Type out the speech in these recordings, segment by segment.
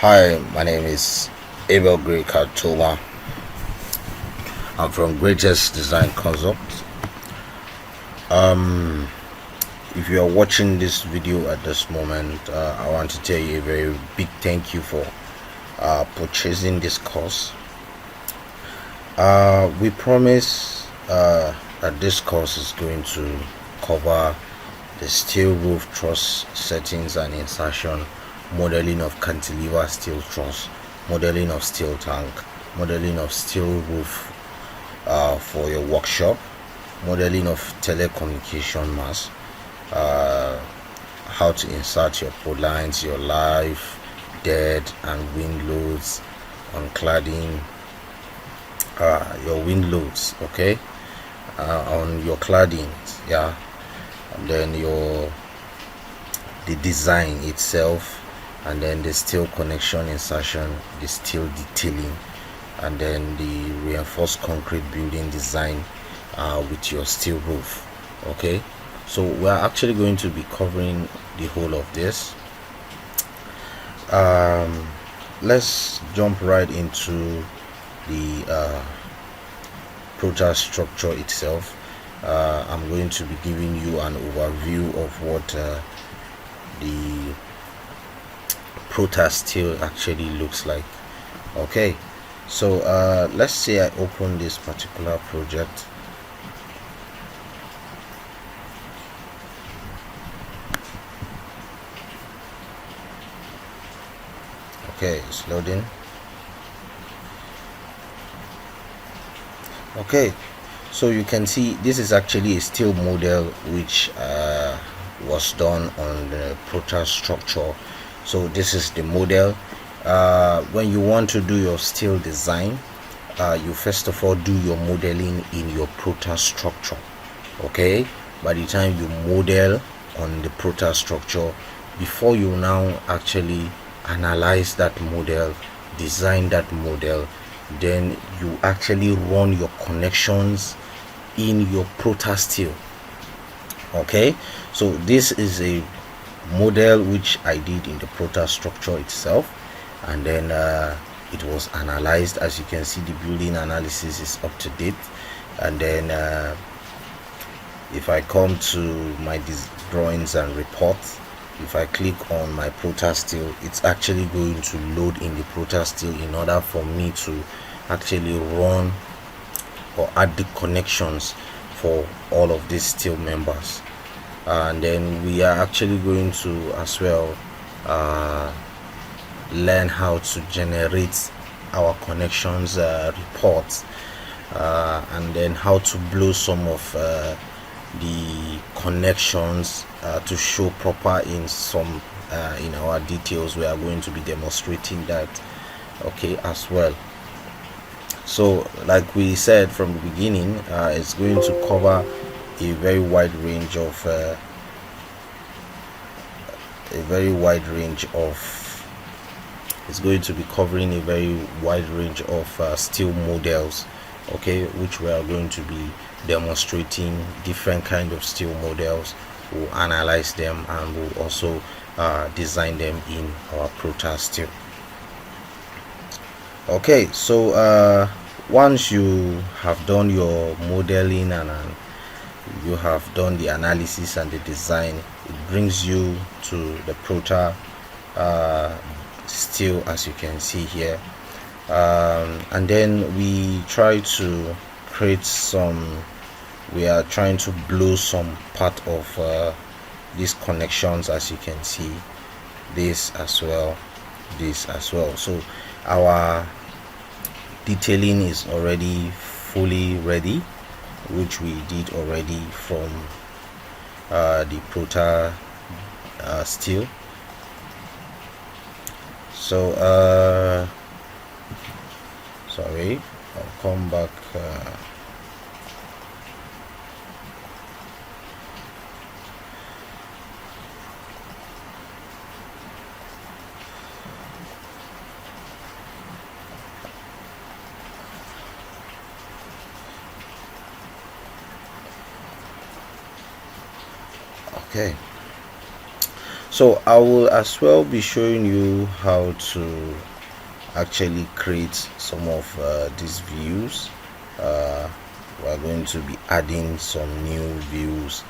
Hi, my name is Abel Grey Cartoma. I'm from GREYTEST Design Consult. If you are watching this video at this moment, I want to tell you a very big thank you for purchasing this course. We promise that this course is going to cover the steel roof truss settings and insertion, modeling of cantilever steel truss, modeling of steel tank, modeling of steel roof for your workshop, modeling of telecommunication mast, how to insert your pole lines, your live, dead and wind loads on cladding, your wind loads, okay, on your claddings, yeah, and then the design itself, and then the steel connection insertion, the steel detailing, and then the reinforced concrete building design with your steel roof. Okay, so we are actually going to be covering the whole of this. Let's jump right into the Protasteel itself. I'm going to be giving you an overview of what the Protasteel actually looks like. Okay, so let's say I open this particular project. Okay, it's loading. Okay, so you can see this is actually a steel model which was done on the Protasteel. So this is the model. When you want to do your steel design, you first of all do your modeling in your Protasteel. Okay, by the time you model on the Protasteel, before you now actually analyze that model, design that model, then you actually run your connections in your Protasteel. Okay, so this is a model which I did in the Protasteel itself, and then it was analyzed. As you can see, the building analysis is up to date, and then if I come to my drawings and reports, if I click on my Protasteel, it's actually going to load in the Protasteel in order for me to actually run or add the connections for all of these steel members. And then we are actually going to as well learn how to generate our connections reports, and then how to blow some of the connections to show proper in some in our details. We are going to be demonstrating that, okay, as well. So like we said from the beginning, it's going to cover a very wide range of it's going to be covering a very wide range of steel models, okay, which we are going to be demonstrating different kind of steel models. We'll analyze them and we'll also design them in our Protasteel. Okay, so once you have done your modeling and you have done the analysis and the design, it brings you to the Protasteel, as you can see here, and then we try to create some, we are trying to blow some part of these connections, as you can see, this as well. So our detailing is already fully ready, which we did already from the Protasteel. So sorry, I'll come back. Okay, So I will as well be showing you how to actually create some of these views. We're going to be adding some new views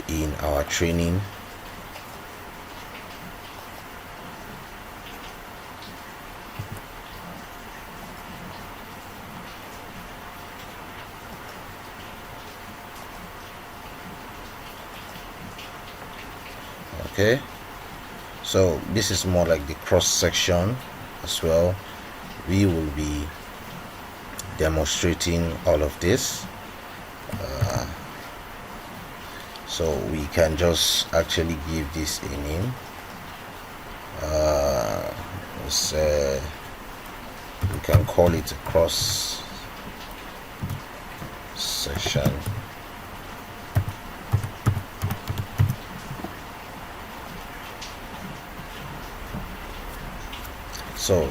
in our training. Okay, so this is more like the cross section as well. We will be demonstrating all of this, so we can just actually give this a name. We can call it a cross section. So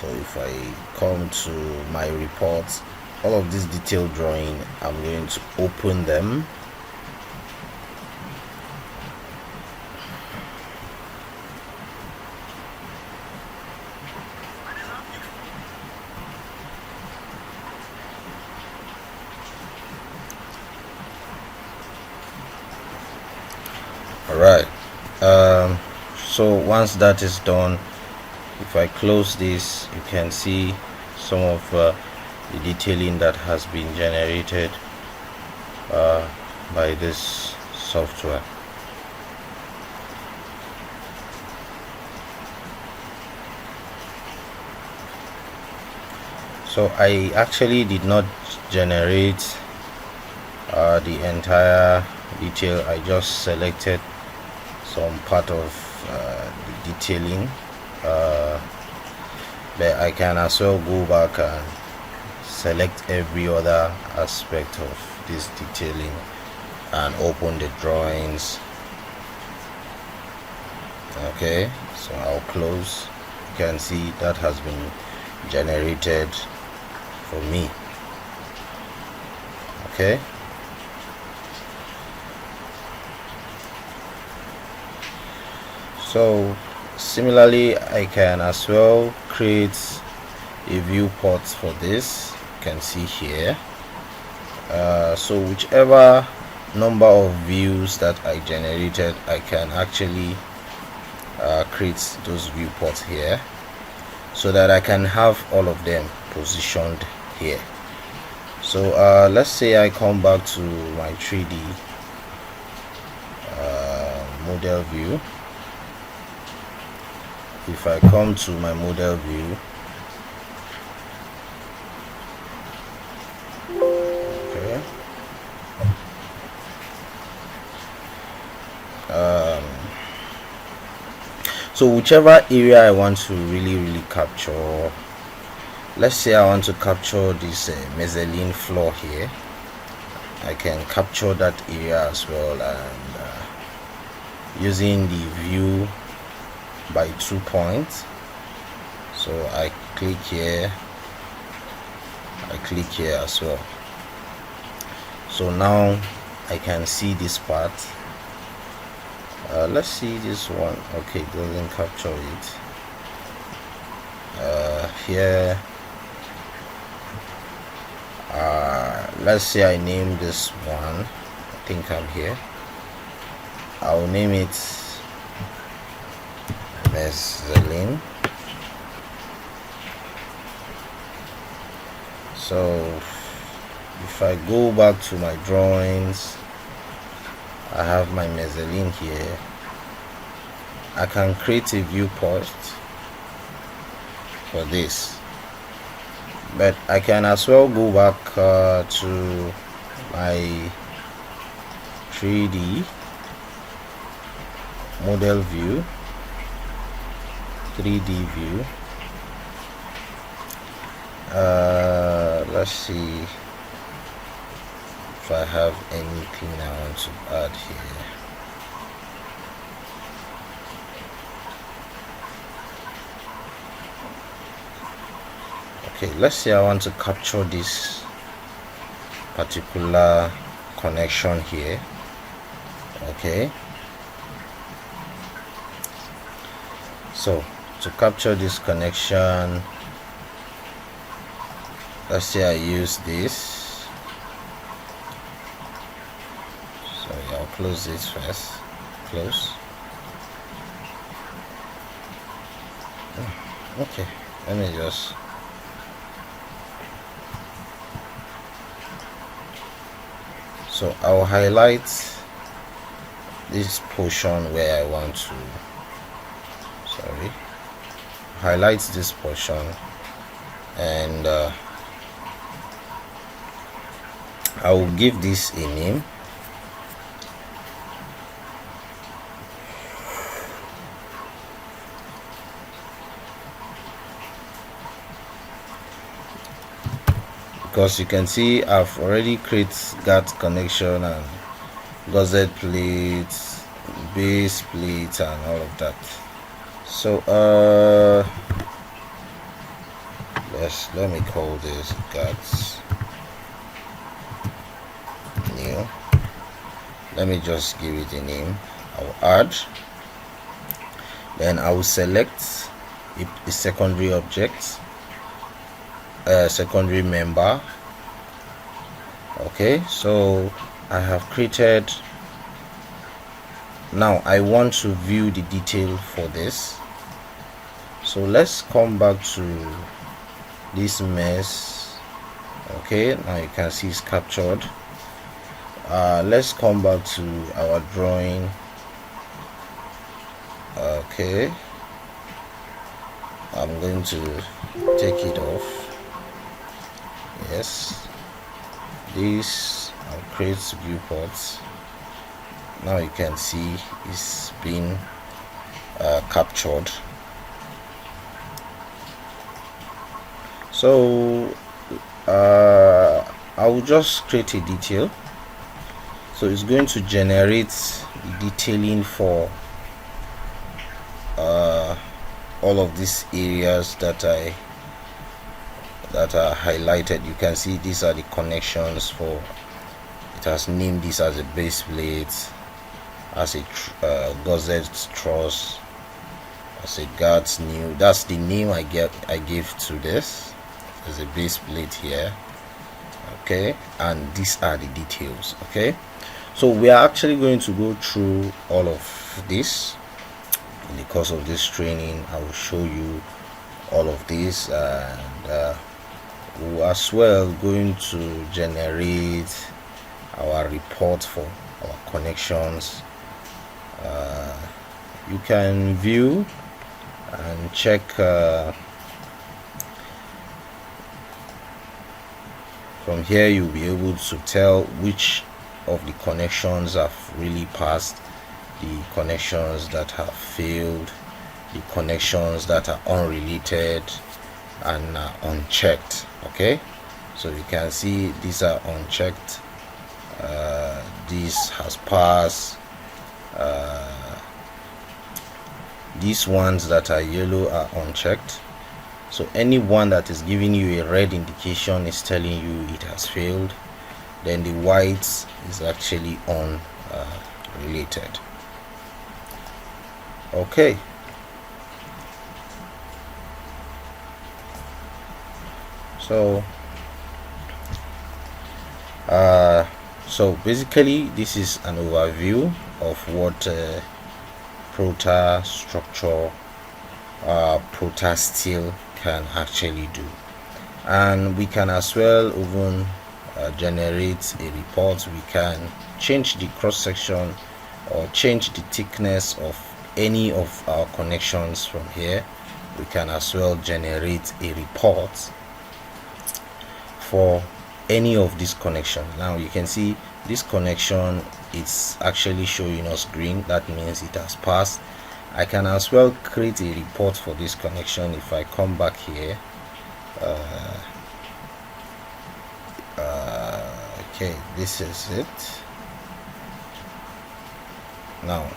if I come to my reports, all of this detailed drawing, I'm going to open them. Alright, so once that is done, if I close this, you can see some of the detailing that has been generated by this software. So I actually did not generate the entire detail. I just selected some part of the detailing, but I can as well go back and select every other aspect of this detailing and open the drawings. Okay, so I'll close. You can see that has been generated for me. Okay, so similarly I can as well create a viewport for this. You can see here, so whichever number of views that I generated, I can actually create those viewports here, so that I can have all of them positioned here. So let's say I come back to my 3D model view. If I come to my model view, okay, so whichever area I want to really capture, let's say I want to capture this mezzanine floor here, I can capture that area as well, and using the view by 2 points. So I click here, I click here as well. So now I can see this part. Let's see this one. Okay, it doesn't capture it. Here, let's say I name this one, I think I'm here, I'll name it mezzanine. So if I go back to my drawings, I have my mezzanine here. I can create a viewport for this, but I can as well go back to my 3D model view, 3D view. Let's see if I have anything I want to add here. Okay, let's say I want to capture this particular connection here. Okay, so to capture this connection, let's say I use this. So yeah, I'll close this first. Close. Okay, let me just so I'll highlight this portion where I want to highlight this portion, and I will give this a name. Because you can see I've already created GAT connection and gusset plates, base plates, and all of that. So let me call this GAT new. Let me just give it a name. I'll add, then I will select a secondary object, secondary member. Okay, so I have created. Now I want to view the detail for this, so let's come back to this mess. Okay, now you can see it's captured. Let's come back to our drawing. Okay, I'm going to take it off. Yes, this I'll create viewports. Now you can see it's been captured. So I will just create a detail. So it's going to generate the detailing for all of these areas that are highlighted. You can see these are the connections for. It has named this as a base plate, as a gusset truss, as a GAT new. That's the name I gave to this. There's a base plate here. Okay, and these are the details. Okay, so we are actually going to go through all of this in the course of this training. I will show you all of this, and we're as well going to generate our report for our connections. You can view and check from here. You'll be able to tell which of the connections have really passed, the connections that have failed, the connections that are unrelated and unchecked. Okay, so you can see these are unchecked. This has passed. These ones that are yellow are unchecked. So any one that is giving you a red indication is telling you it has failed. Then the white is actually unrelated. Okay. So so basically this is an overview of what Protasteel can actually do, and we can as well even generate a report. We can change the cross section or change the thickness of any of our connections from here. We can as well generate a report for any of these connections. Now you can see this connection, it's actually showing us green. That means it has passed. I can as well create a report for this connection. If I come back here, okay, this is it. Now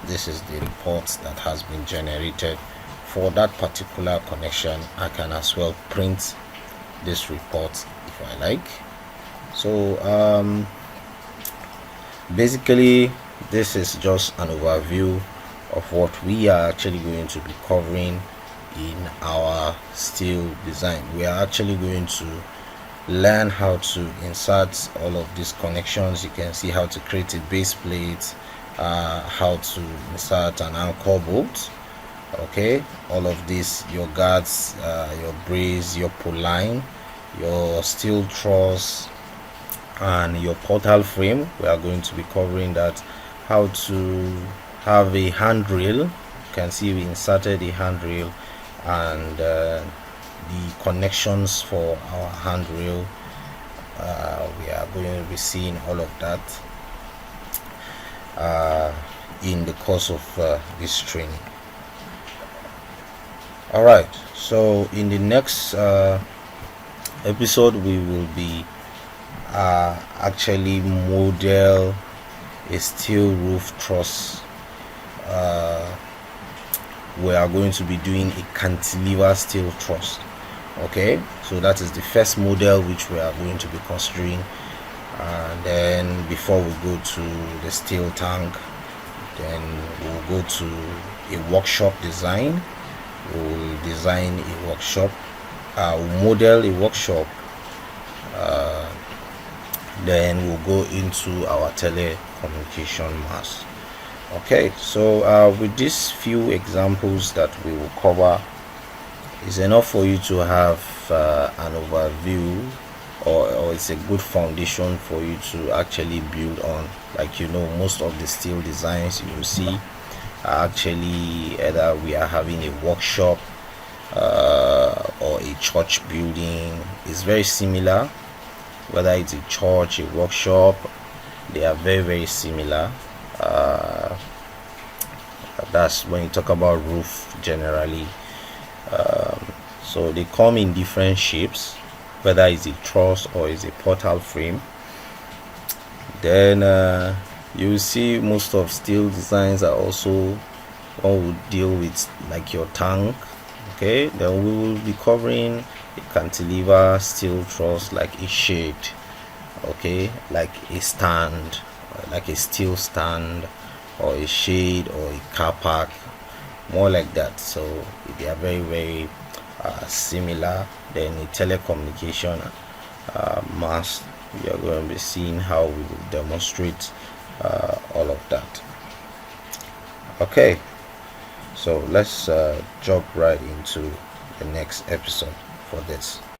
this is the report that has been generated for that particular connection. I can as well print this report if I like. So basically this is just an overview of what we are actually going to be covering in our steel design. We are actually going to learn how to insert all of these connections. You can see how to create a base plate, how to insert an anchor bolt, okay, all of this, your guards, your brace, your pull line, your steel truss, and your portal frame. We are going to be covering that, how to have a handrail. You can see we inserted a handrail, and the connections for our handrail. We are going to be seeing all of that in the course of this training. Alright, so in the next episode we will be actually model a steel roof truss. We are going to be doing a cantilever steel truss. Okay, so that is the first model which we are going to be considering, and then before we go to the steel tank, then we'll go to a workshop design. We'll design a workshop, we'll model a workshop, then we'll go into our telecommunication mast. Okay, so with these few examples that we will cover, is enough for you to have an overview, or it's a good foundation for you to actually build on. Like, you know, most of the steel designs you will see are actually either we are having a workshop or a church building. It's very similar, whether it's a church, a workshop, they are very, very similar. That's when you talk about roof generally. So they come in different shapes, whether it's a truss or it's a portal frame. Then you will see most of steel designs are also one would deal with like your tank. Okay, then we will be covering a cantilever steel truss, like a shade, okay, like a stand, like a steel stand, or a shade, or a car park, more like that. So they are very, very similar. Then a telecommunication mast, we are going to be seeing how we will demonstrate all of that. Okay, so let's jump right into the next episode for this.